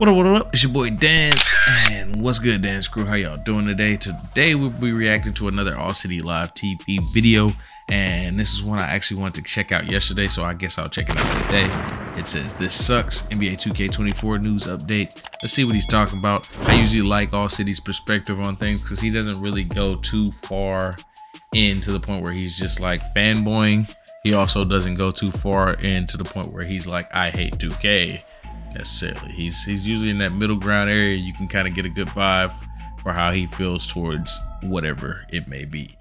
What up? It's your boy Dance, and what's good, Dance Crew? How y'all doing today? Today we'll be reacting to another AllCity LiveTV video, and this is one I actually wanted to check out yesterday, so I guess I'll check it out today. It says, "This sucks, NBA 2K24 news update." Let's see what he's talking about. I usually like AllCity's perspective on things because he doesn't really go too far in to the point where he's just like fanboying. He also doesn't go too far in to the point where he's like, I hate 2K. Necessarily, he's usually in that middle ground area. You can kind of get a good vibe for how he feels towards whatever it may be.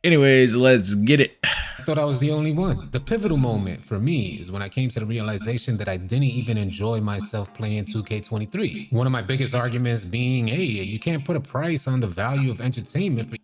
Anyways, let's get it. I thought I was the only one. The pivotal moment for me is when I came to the realization that I didn't even enjoy myself playing 2K23. One of my biggest arguments being, hey, you can't put a price on the value of entertainment for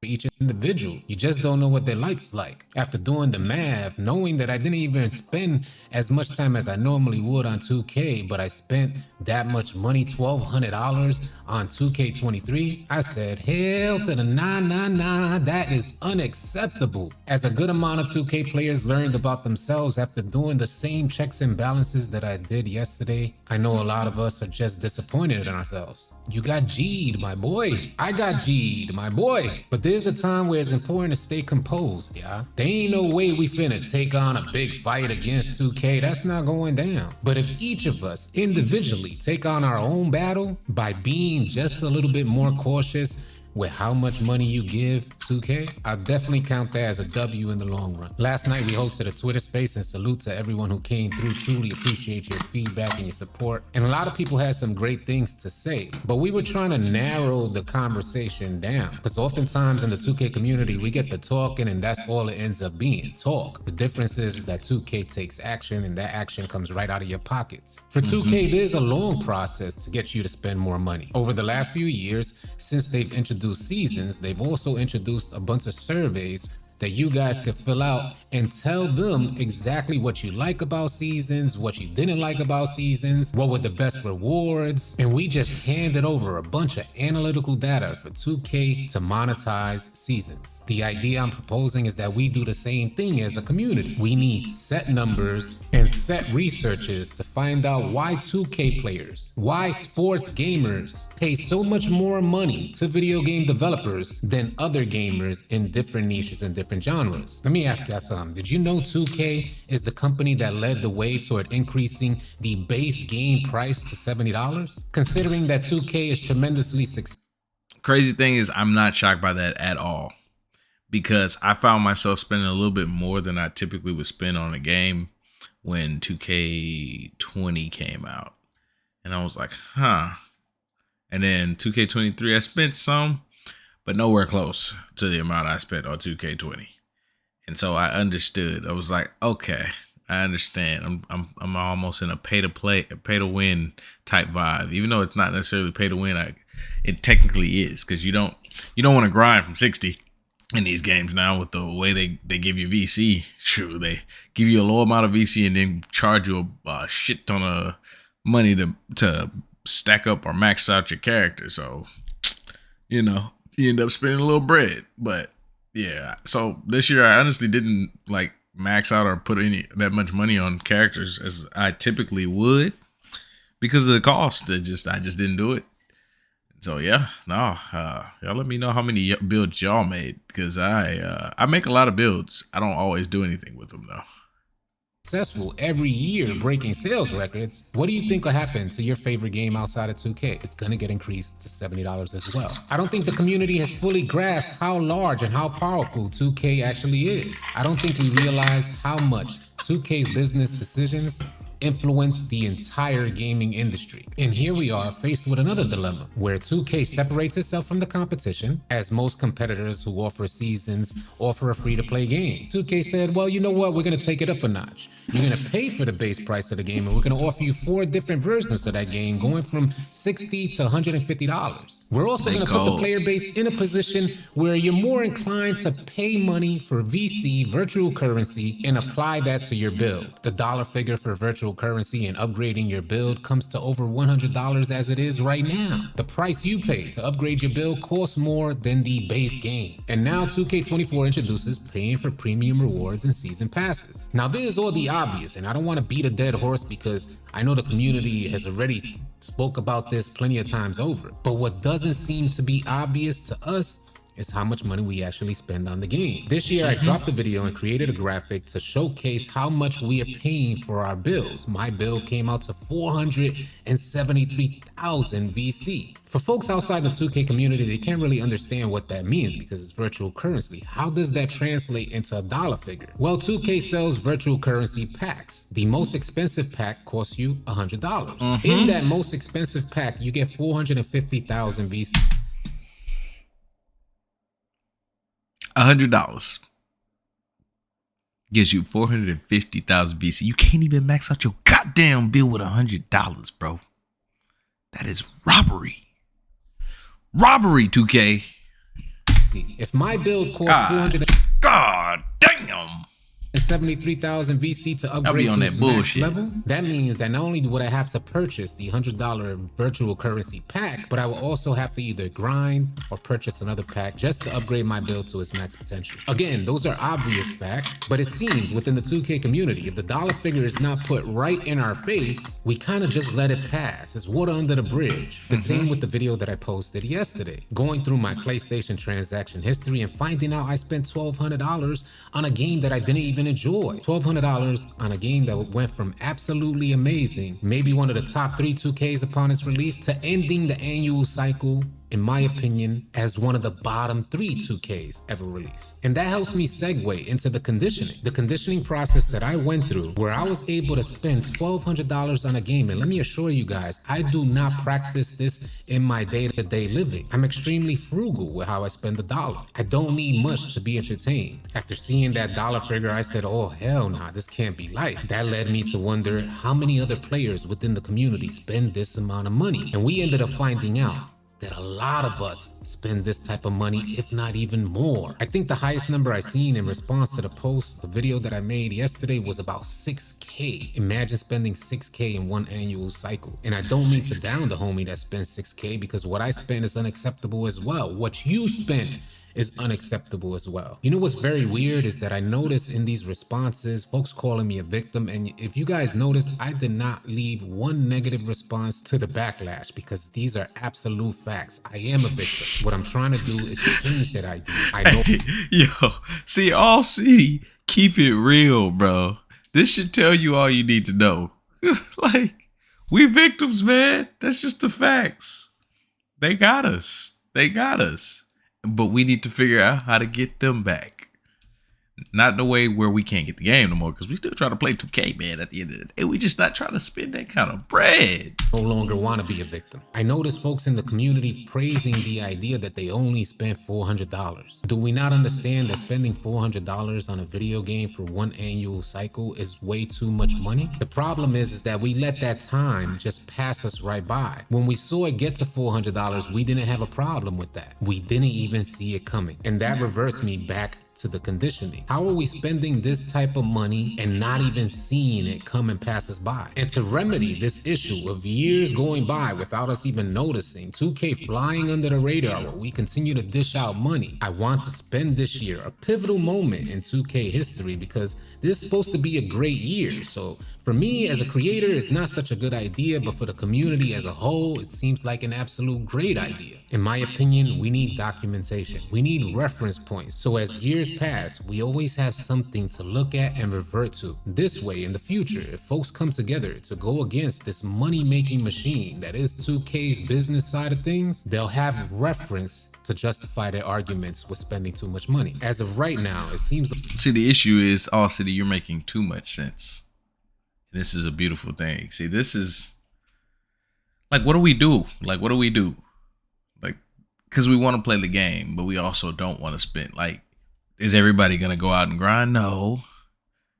each individual. You just don't know what their life's like. After doing the math, knowing that I didn't even spend as much time as I normally would on 2K, but I spent that much money, $1,200 on 2K23, I said, hell to the nah, that is unacceptable. As a good amount of 2K players learned about themselves after doing the same checks and balances that I did yesterday, I know a lot of us are just disappointed in ourselves. You got G'd, my boy. I got G'd, my boy. But there's a time where it's important to stay composed, yeah? There ain't no way we finna take on a big fight against 2K. That's not going down. But if each of us individually take on our own battle by being just a little bit more cautious with how much money you give 2K, I'll definitely count that as a W in the long run. Last night we hosted a Twitter space, and salute to everyone who came through. Truly appreciate your feedback and your support. And a lot of people had some great things to say, but we were trying to narrow the conversation down, because oftentimes in the 2K community we get the talking and that's all it ends up being, talk. The difference is that 2K takes action, and that action comes right out of your pockets. For 2K, there's a long process to get you to spend more money. Over the last few years, since they've introduced seasons, they've also introduced a bunch of surveys that you guys could fill out and tell them exactly what you like about seasons, what you didn't like about seasons, what were the best rewards, and we just handed over a bunch of analytical data for 2K to monetize seasons. The idea I'm proposing is that we do the same thing as a community. We need set numbers and set researches to find out why 2K players, why sports gamers pay so much more money to video game developers than other gamers in different niches and different genres. Let me ask y'all something. Did you know 2K is the company that led the way toward increasing the base game price to $70? Considering that 2K is tremendously successful. Crazy thing is, I'm not shocked by that at all, because I found myself spending a little bit more than I typically would spend on a game when 2K20 came out. And I was like, huh. And then 2K23, I spent some, but nowhere close to the amount I spent on 2K20. And so I understood. I was like, okay, I understand. I'm almost in a pay to win type vibe. Even though it's not necessarily pay to win, it technically is, because you don't want to grind from 60 in these games now with the way they give you VC. True, they give you a low amount of VC and then charge you a shit ton of money to stack up or max out your character. So, you end up spending a little bread. But yeah, so this year I honestly didn't like max out or put that much money on characters as I typically would because of the cost. I just didn't do it. So yeah, no, y'all let me know how many builds y'all made, because I make a lot of builds. I don't always do anything with them though. Successful every year, breaking sales records. What do you think will happen to your favorite game outside of 2K? It's gonna get increased to $70 as well. I don't think the community has fully grasped how large and how powerful 2K actually is. I don't think we realize how much 2K's business decisions influence the entire gaming industry. And here we are faced with another dilemma, where 2K separates itself from the competition, as most competitors who offer seasons offer a free-to-play game. 2K said, well, you know what, we're gonna take it up a notch. You're gonna pay for the base price of the game, and we're gonna offer you 4 different versions of that game, going from $60 to $150. We're also gonna put the player base in a position where you're more inclined to pay money for VC, virtual currency, and apply that to your build. The dollar figure for virtual virtual currency and upgrading your build comes to over $100 as it is right now. The price you pay to upgrade your build costs more than the base game. And now 2K24 introduces paying for premium rewards and season passes. Now this is all the obvious, and I don't want to beat a dead horse because I know the community has already spoke about this plenty of times over. But what doesn't seem to be obvious to us is how much money we actually spend on the game. This year I dropped a video and created a graphic to showcase how much we are paying for our builds. My build came out to 473,000 VC. For folks outside the 2K community, they can't really understand what that means because it's virtual currency. How does that translate into a dollar figure? Well, 2K sells virtual currency packs. The most expensive pack costs you $100. In that most expensive pack, you get 450,000 VC. $100 gives you 450,000 VC. You can't even max out your goddamn bill with $100, bro. That is robbery. Robbery, 2K. See, if my build costs 400. God damn. 73,000 VC to upgrade to its max level, that means that not only would I have to purchase the $100 virtual currency pack, but I will also have to either grind or purchase another pack just to upgrade my build to its max potential. Again, those are obvious facts, but it seems within the 2K community, if the dollar figure is not put right in our face, we kind of just let it pass. It's water under the bridge. The same with the video that I posted yesterday, going through my PlayStation transaction history and finding out I spent $1,200 on a game that I didn't even enjoy. $1,200 on a game that went from absolutely amazing, maybe one of the top 3 2Ks upon its release, to ending the annual cycle, in my opinion, as one of the bottom 3 2Ks ever released. And that helps me segue into the conditioning process that I went through, where I was able to spend $1,200 on a game. And let me assure you guys, I do not practice this in my day-to-day living. I'm extremely frugal with how I spend the dollar. I don't need much to be entertained. After seeing that dollar figure, I said, oh hell nah, this can't be life. That led me to wonder how many other players within the community spend this amount of money. And we ended up finding out that a lot of us spend this type of money, if not even more. I think the highest number I seen in response to the video that I made yesterday was about 6K. Imagine spending 6K in one annual cycle. And I don't mean to down the homie that spends 6K, because what I spend is unacceptable as well. What you spend is unacceptable as well. You know what's very weird is that I noticed in these responses, folks calling me a victim. And if you guys notice, I did not leave one negative response to the backlash, because these are absolute facts. I am a victim. What I'm trying to do is change that idea. I know. Yo, see, AllCity, keep it real, bro. This should tell you all you need to know. Like, we victims, man. That's just the facts. They got us. They got us. But we need to figure out how to get them back. Not the way where we can't get the game no more, because we still try to play 2K, man, at the end of the day. We just not trying to spend that kind of bread. No longer want to be a victim. I notice folks in the community praising the idea that they only spent $400. Do we not understand that spending $400 on a video game for one annual cycle is way too much money? The problem is that we let that time just pass us right by. When we saw it get to $400, we didn't have a problem with that. We didn't even see it coming. And that reverts me back to the conditioning. How are we spending this type of money and not even seeing it come and pass us by? And to remedy this issue of years going by without us even noticing, 2K flying under the radar while we continue to dish out money, I want to spend this year, a pivotal moment in 2K history, because this is supposed to be a great year. So for me as a creator, it's not such a good idea, but for the community as a whole, it seems like an absolute great idea. In my opinion, we need documentation. We need reference points. So as years pass, we always have something to look at and revert to. This way, in the future, if folks come together to go against this money-making machine that is 2K's business side of things, they'll have reference to justify their arguments with spending too much money. As of right now, it seems like— See, the issue is, AllCity, you're making too much sense. This is a beautiful thing. See, this is like, what do we do? Like, what do we do? Like, because we want to play the game, but we also don't want to spend. Like, is everybody going to go out and grind? No.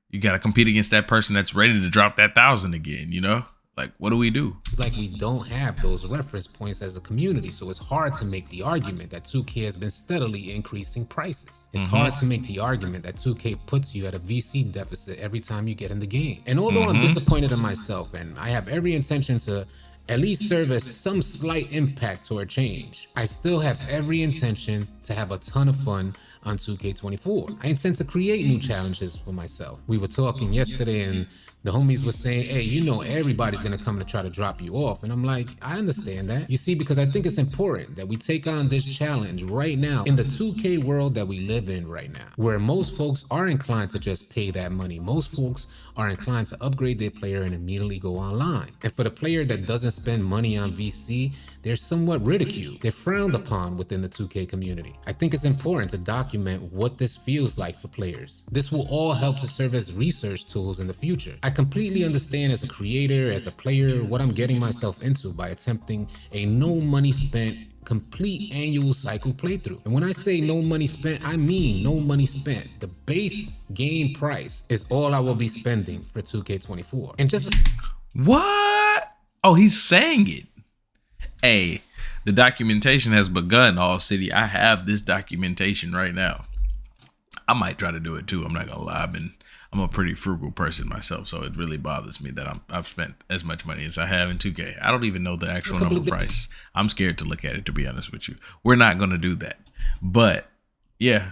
You got to compete against that person that's ready to drop that 1,000 again, you know? Like, what do we do? It's like we don't have those reference points as a community, so it's hard to make the argument that 2K has been steadily increasing prices. It's hard to make the argument that 2K puts you at a VC deficit every time you get in the game. And although I'm disappointed in myself and I have every intention to at least serve as some slight impact toward change, I still have every intention to have a ton of fun on 2K24. I intend to create new challenges for myself. We were talking yesterday and the homies was saying, hey, you know, everybody's gonna come to try to drop you off. And I'm like, I understand that. You see, because I think it's important that we take on this challenge right now in the 2K world that we live in right now, where most folks are inclined to just pay that money. Most folks are inclined to upgrade their player and immediately go online. And for the player that doesn't spend money on VC, they're somewhat ridiculed. They're frowned upon within the 2K community. I think it's important to document what this feels like for players. This will all help to serve as research tools in the future. I completely understand as a creator, as a player, what I'm getting myself into by attempting a no money spent complete annual cycle playthrough. And when I say no money spent, I mean no money spent. The base game price is all I will be spending for 2K24. And just What? Oh, he's saying it. Hey, the documentation has begun, AllCity. I have this documentation right now. I might try to do it too. I'm not gonna lie. I'm a pretty frugal person myself, so it really bothers me that I've spent as much money as I have in 2K. I don't even know the actual number price. I'm scared to look at it, to be honest with you. We're not gonna do that. But yeah,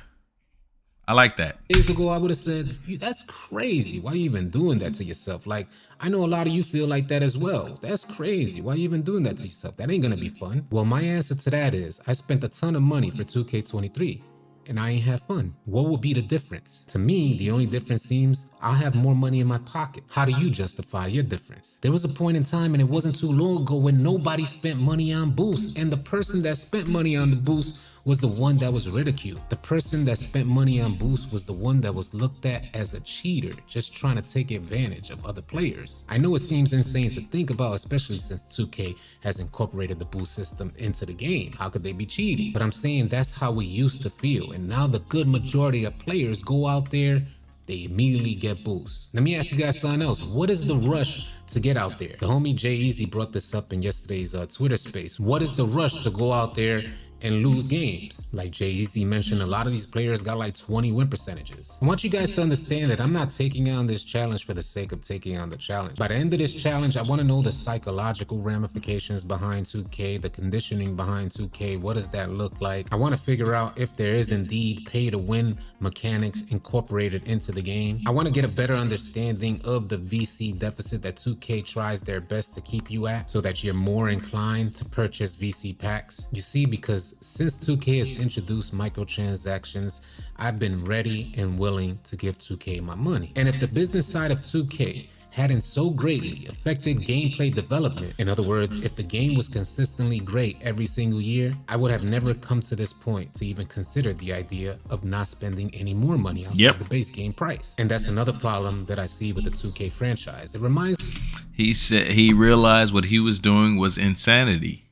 I like that. days ago, I would have said, that's crazy. Why are you even doing that to yourself? Like, I know a lot of you feel like that as well. That's crazy. Why are you even doing that to yourself? That ain't gonna be fun. Well, my answer to that is, I spent a ton of money for 2K23. And I ain't had fun. What would be the difference? To me, the only difference seems I'll have more money in my pocket. How do you justify your difference? There was a point in time, and it wasn't too long ago, when nobody spent money on boosts, and the person that spent money on the boost was the one that was ridiculed. The person that spent money on boosts was the one that was looked at as a cheater, just trying to take advantage of other players. I know it seems insane to think about, especially since 2K has incorporated the boost system into the game. How could they be cheating? But I'm saying that's how we used to feel, and now the good majority of players go out there, they immediately get boosts. Let me ask you guys something else. What is the rush to get out there? The homie Jay Easy brought this up in yesterday's Twitter space. What is the rush to go out there and lose games? Like Jay-Z mentioned, a lot of these players got like 20 win percentages. I want you guys to understand that I'm not taking on this challenge for the sake of taking on the challenge. By the end of this challenge, I want to know the psychological ramifications behind 2K, the conditioning behind 2K. What does that look like? I want to figure out if there is indeed pay to win mechanics incorporated into the game. I want to get a better understanding of the VC deficit that 2K tries their best to keep you at, so that you're more inclined to purchase VC packs. You see, because since 2K has introduced microtransactions, I've been ready and willing to give 2K my money. And if the business side of 2K hadn't so greatly affected gameplay development, in other words, if the game was consistently great every single year, I would have never come to this point to even consider the idea of not spending any more money outside the base game price. And that's another problem that I see with the 2K franchise. It reminds me. He said he realized what he was doing was insanity.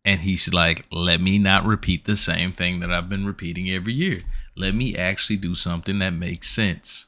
And he's like, let me not repeat the same thing that I've been repeating every year. Let me actually do something that makes sense.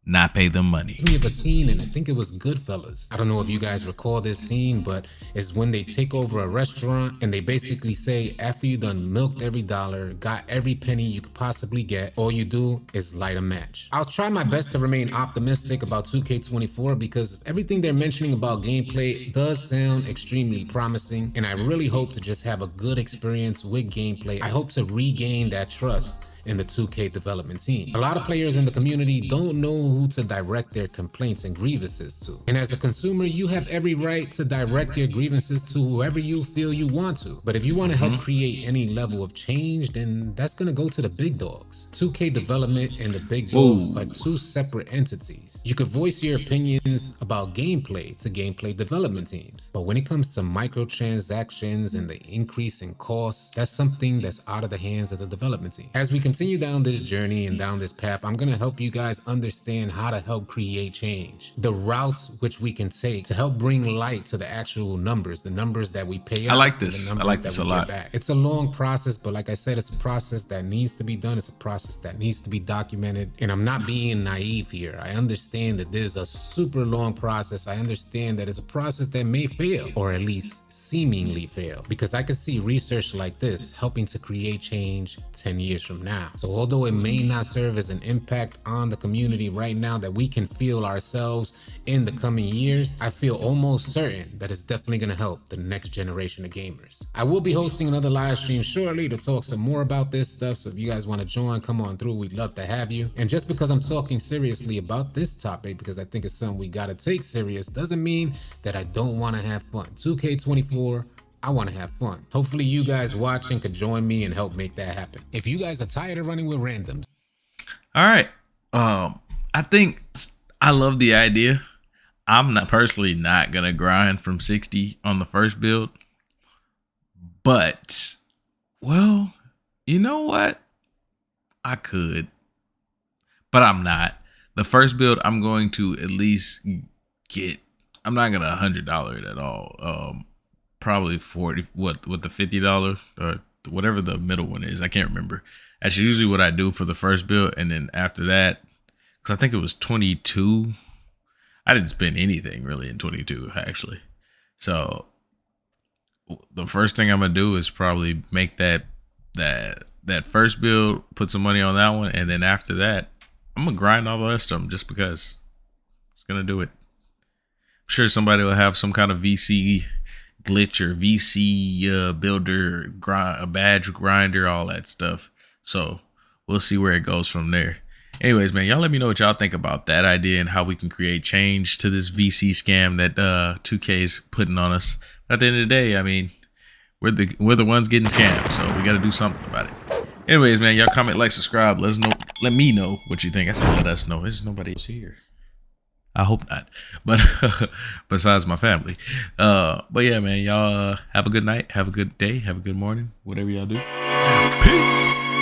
Not pay them money. Me of a scene, and I think it was Goodfellas. I don't know if you guys recall this scene, but it's when they take over a restaurant and they basically say, after you done milked every dollar, got every penny you could possibly get, all you do is light a match. I'll try my best to remain optimistic about 2K24 because everything they're mentioning about gameplay does sound extremely promising, and I really hope to just have a good experience with gameplay. I hope to regain that trust in the 2K development team. A lot of players in the community don't know who to direct their complaints and grievances to. And as a consumer, you have every right to direct your grievances to whoever you feel you want to. But if you want to help create any level of change, then that's going to go to the big dogs. 2K development and the big dogs are two separate entities. You could voice your opinions about gameplay to gameplay development teams. But when it comes to microtransactions and the increase in costs, that's something that's out of the hands of the development team. As we continue continue down this journey and down this path, I'm going to help you guys understand how to help create change, the routes which we can take to help bring light to the actual numbers, the numbers that we pay out. I like this. And the I numbers like this that a we lot. get back. It's a long process, but like I said, it's a process that needs to be done. It's a process that needs to be documented. And I'm not being naive here. I understand that there's a super long process. I understand that it's a process that may fail, or at least seemingly fail, because I could see research like this helping to create change 10 years from now. So although it may not serve as an impact on the community right now that we can feel ourselves in the coming years, I feel almost certain that it's definitely going to help the next generation of gamers. I will be hosting another live stream shortly to talk some more about this stuff. So if you guys want to join, come on through. We'd love to have you. And just because I'm talking seriously about this topic, because I think it's something we got to take serious, doesn't mean that I don't want to have fun. 2K24, I want to have fun. Hopefully you guys watching could join me and help make that happen. If you guys are tired of running with randoms. All right. I think I love the idea. I'm not personally not going to grind from 60 on the first build. But, well, you know what? I could. But I'm not. The first build, I'm going to at least get, I'm not going to $100 it at all. Probably 40, what the $50 or whatever the middle one is. I can't remember. That's usually what I do for the first build. And then after that, because I think it was 22. I didn't spend anything really in 22, actually. So the first thing I'm going to do is probably make that first build, put some money on that one. And then after that, I'm going to grind all the rest of them just because it's going to do it. I'm sure somebody will have some kind of VC glitch or VC builder, a badge grinder, all that stuff. So we'll see where it goes from there. Anyways, man, y'all let me know what y'all think about that idea and how we can create change to this VC scam that 2K is putting on us. At the end of the day, I mean, we're the ones getting scammed, so we got to do something about it. Anyways, man, y'all comment, like, subscribe. Let us know. Let me know what you think. I said let us know. There's nobody else here. I hope not, but besides my family. But yeah, man, y'all have a good night, have a good day, have a good morning, whatever y'all do. Peace.